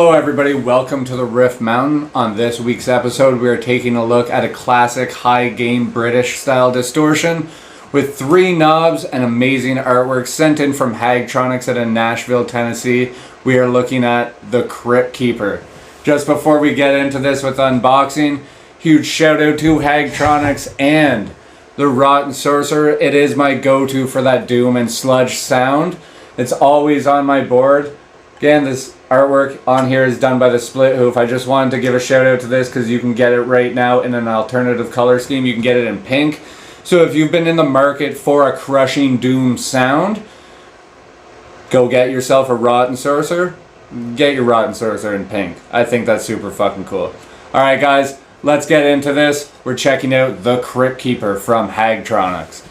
Hello everybody, welcome to the Rift Mountain. On this week's episode we are taking a look at a classic high gain British style distortion with 3 knobs and amazing artwork sent in from Haggtronix out of Nashville, Tennessee. We are looking at the CryptKeeper. Just before we get into this with unboxing, huge shout out to Haggtronix and the Rotten Sorcerer. It is my go-to for that doom and sludge sound. It's always on my board. Again, this artwork on here is done by the SplitHoof. I just wanted to give a shout out to this because you can get it right now in an alternative color scheme. You can get it in pink. So if you've been in the market for a crushing doom sound, go get yourself a Rotten Sorcerer. Get your Rotten Sorcerer in pink. I think that's super fucking cool. Alright guys, let's get into this. We're checking out the CryptKeeper from Haggtronix.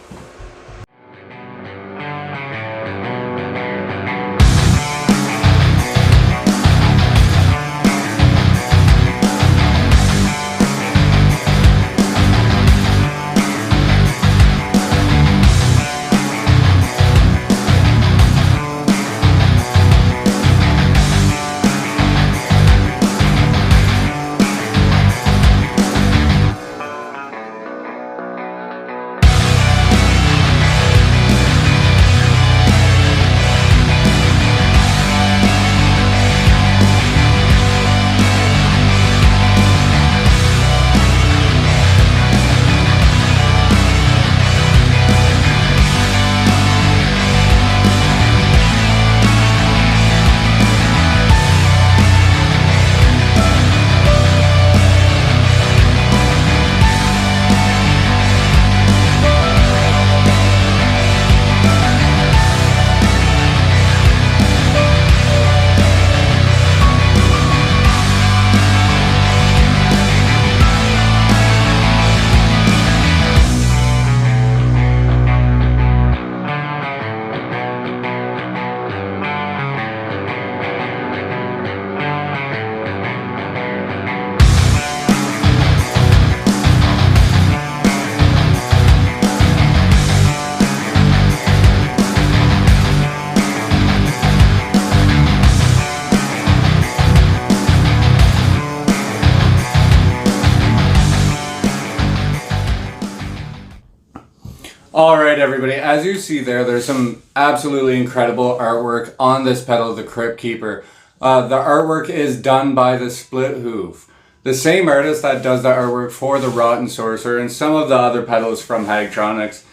Alright everybody, as you see there's some absolutely incredible artwork on this pedal, the CryptKeeper. The artwork is done by the SplitHoof, the same artist that does the artwork for the Rotten Sorcerer and some of the other pedals from Haggtronix.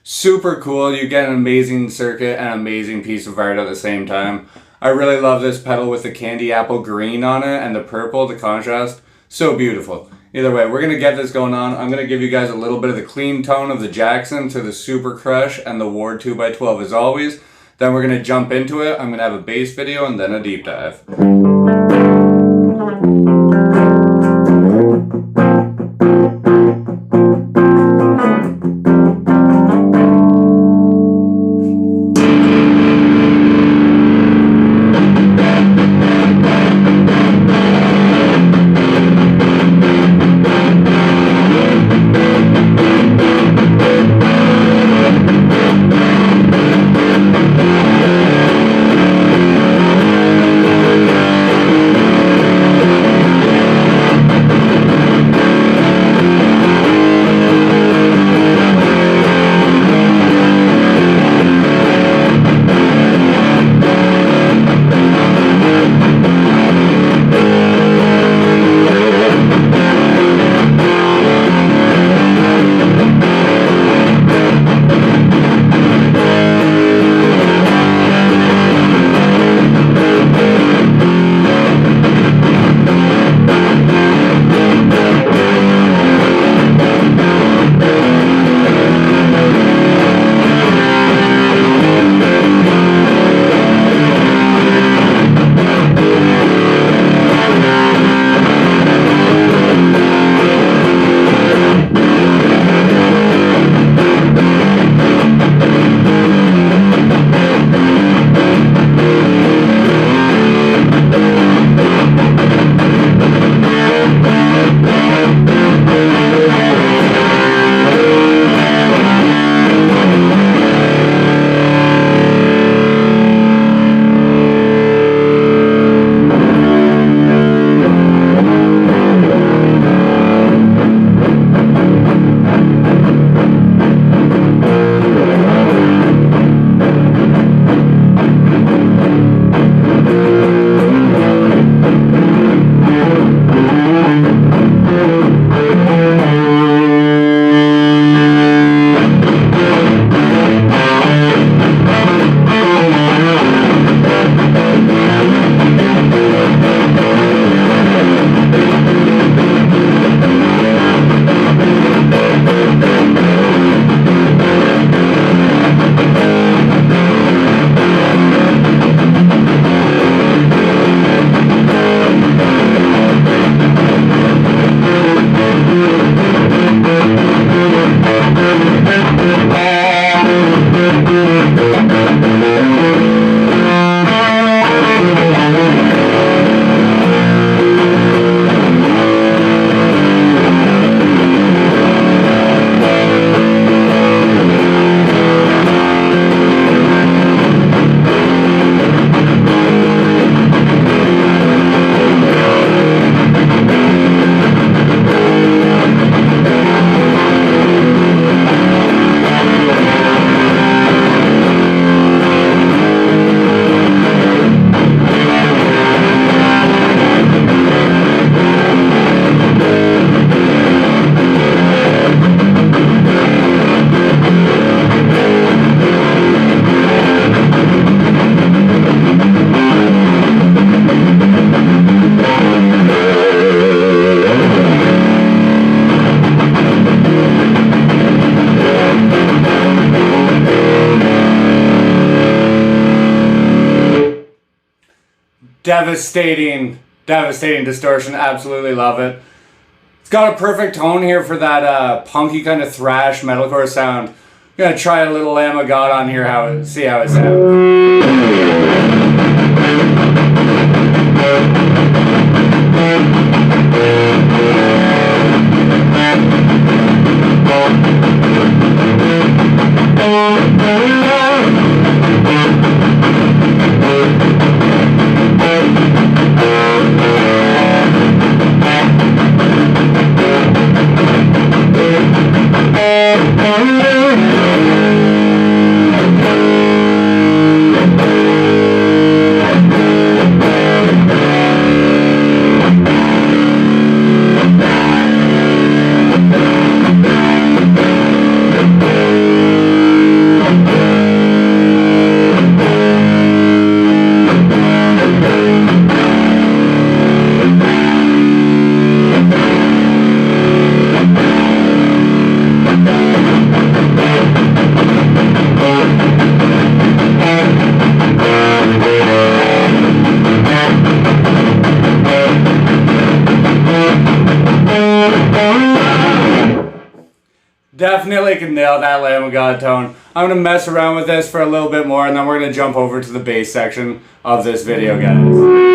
Super cool, you get an amazing circuit and an amazing piece of art at the same time. I really love this pedal with the candy apple green on it and the purple, the contrast. So beautiful. Either way, we're going to get this going on. I'm going to give you guys a little bit of the clean tone of the Jackson to the Super Crush and the Ward 2x12 as always. Then we're going to jump into it. I'm going to have a bass video and then a deep dive. devastating distortion. Absolutely love it. It's got a perfect tone here for that punky kind of thrash metalcore sound. I'm gonna try a little Lamb of God on here, see how it sounds. Definitely can nail that Lamb of God tone. I'm going to mess around with this for a little bit more, and then we're going to jump over to the bass section of this video, guys.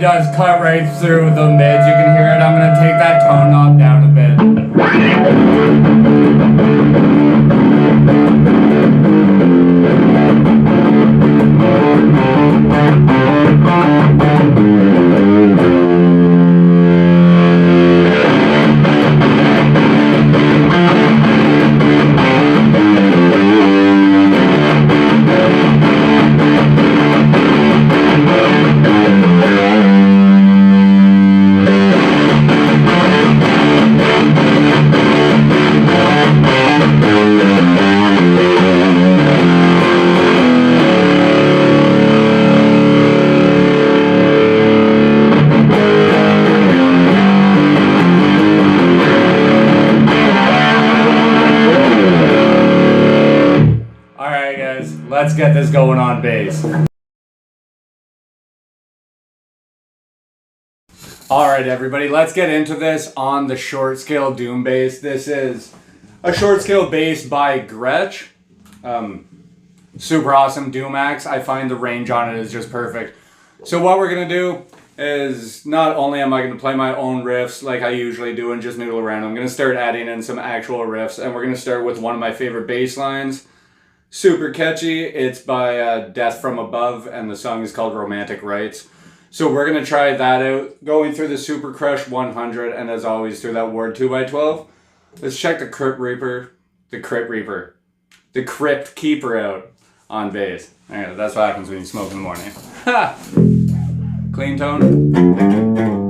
does cut right through the mids. You can hear it. I'm going to take that tone knob down a bit. Let's get this going on bass. Alright everybody, let's get into this on the short scale doom bass. This is a short scale bass by Gretsch. Super awesome doom axe. I find the range on it is just perfect. So what we're going to do is, not only am I going to play my own riffs like I usually do and just noodle around, I'm going to start adding in some actual riffs, and we're going to start with one of my favorite bass lines. Super catchy. It's by Death From Above, and the song is called Romantic Rights. So we're going to try that out, going through the Super Crush 100, and as always through that Ward 2x12. Let's check the CryptKeeper out on bass. Alright, that's what happens when you smoke in the morning. Ha! Clean tone.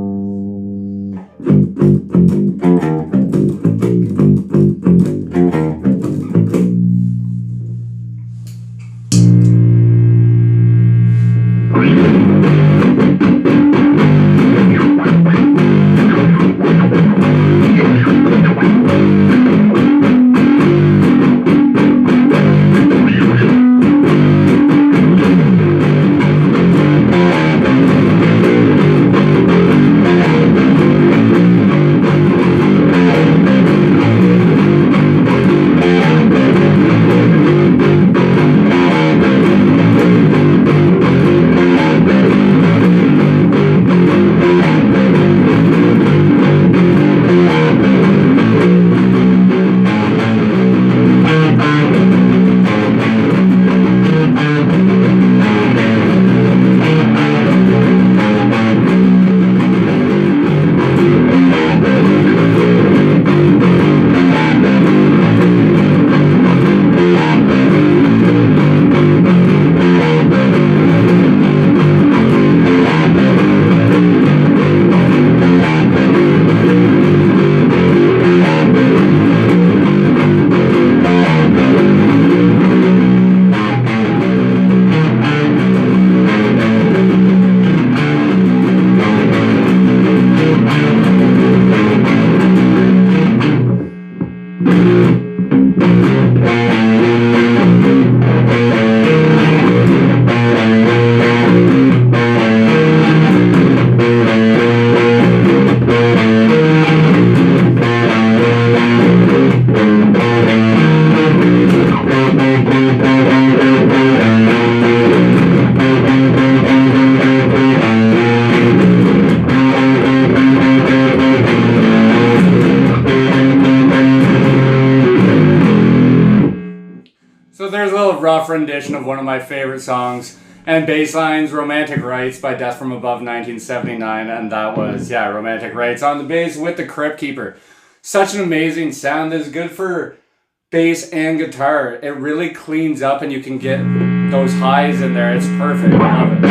Rough rendition of one of my favorite songs and bass lines, Romantic Rights by Death From Above 1979, and that was, yeah, Romantic Rights on the bass with the CryptKeeper. Such an amazing sound that is good for bass and guitar. It really cleans up and you can get those highs in there. It's perfect. I love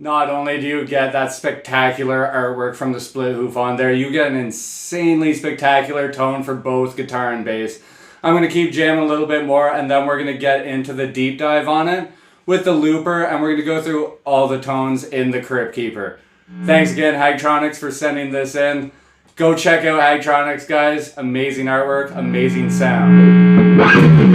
Not only do you get that spectacular artwork from the SplitHoof on there, you get an insanely spectacular tone for both guitar and bass. I'm going to keep jamming a little bit more, and then we're going to get into the deep dive on it with the looper, and we're going to go through all the tones in the CryptKeeper. Thanks again, Haggtronix, for sending this in. Go check out Haggtronix, guys. Amazing artwork, amazing sound.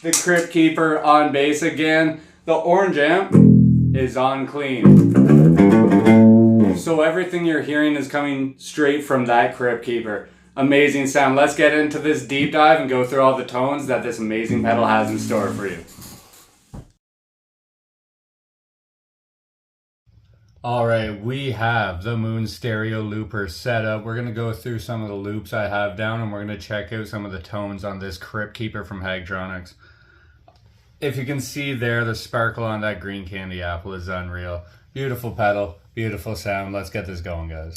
The CryptKeeper on bass again. The orange amp is on clean. So everything you're hearing is coming straight from that CryptKeeper. Amazing sound. Let's get into this deep dive and go through all the tones that this amazing pedal has in store for you. Alright, we have the Moon Stereo Looper set up. We're going to go through some of the loops I have down, and we're going to check out some of the tones on this CryptKeeper from Haggtronix. If you can see there, the sparkle on that green candy apple is unreal. Beautiful pedal, beautiful sound. Let's get this going, guys.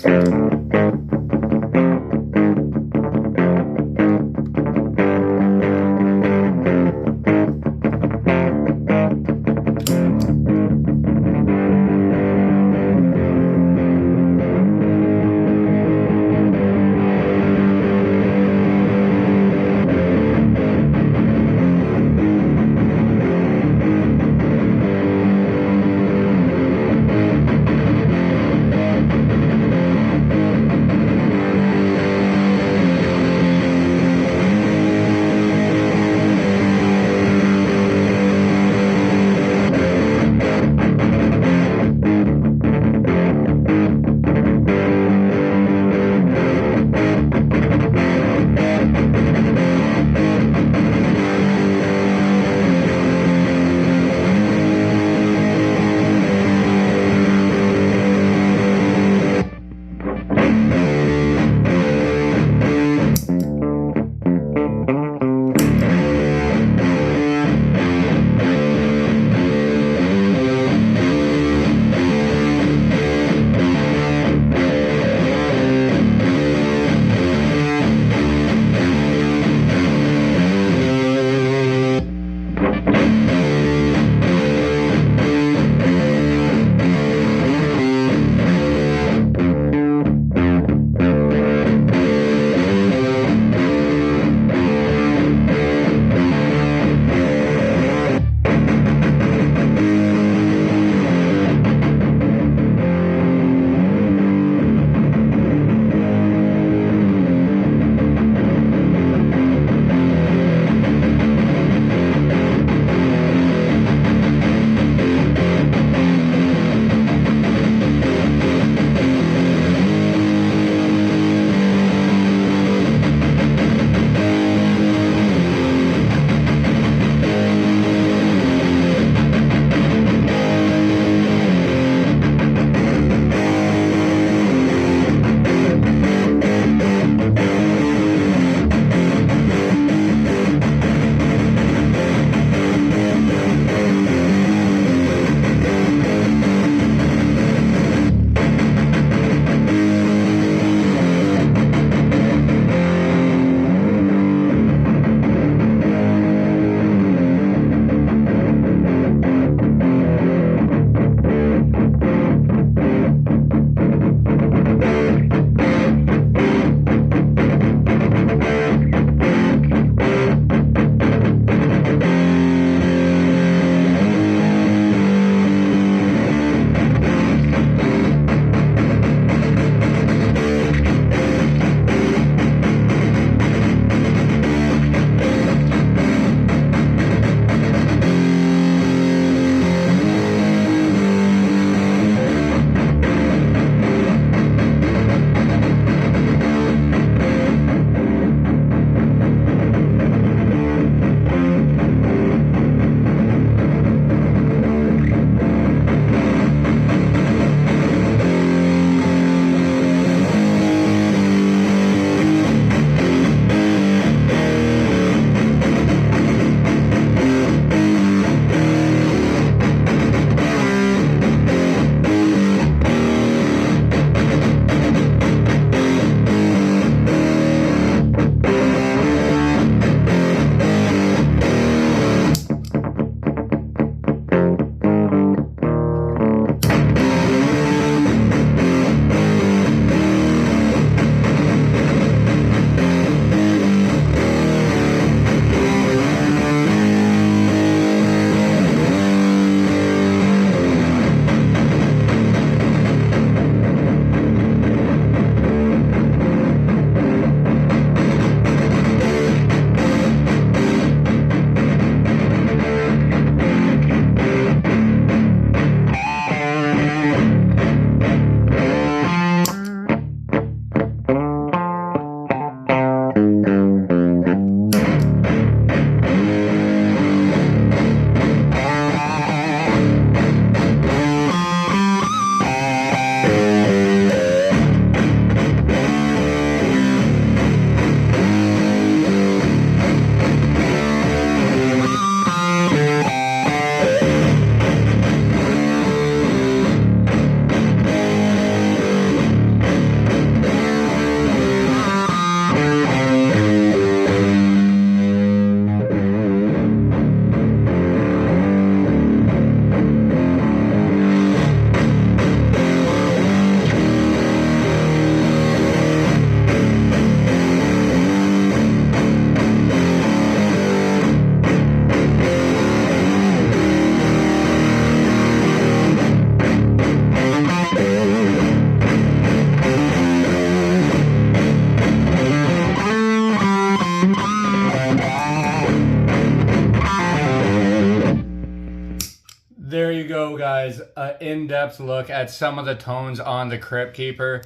there you go, guys. An in-depth look at some of the tones on the CryptKeeper.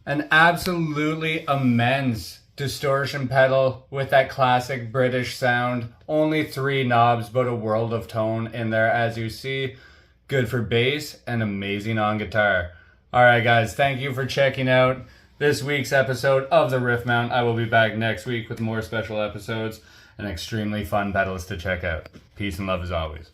An absolutely immense distortion pedal with that classic British sound. Only 3 knobs, but a world of tone in there, as you see. Good for bass and amazing on guitar. Alright guys, thank you for checking out this week's episode of the Riff Mount. I will be back next week with more special episodes and extremely fun pedals to check out. Peace and love as always.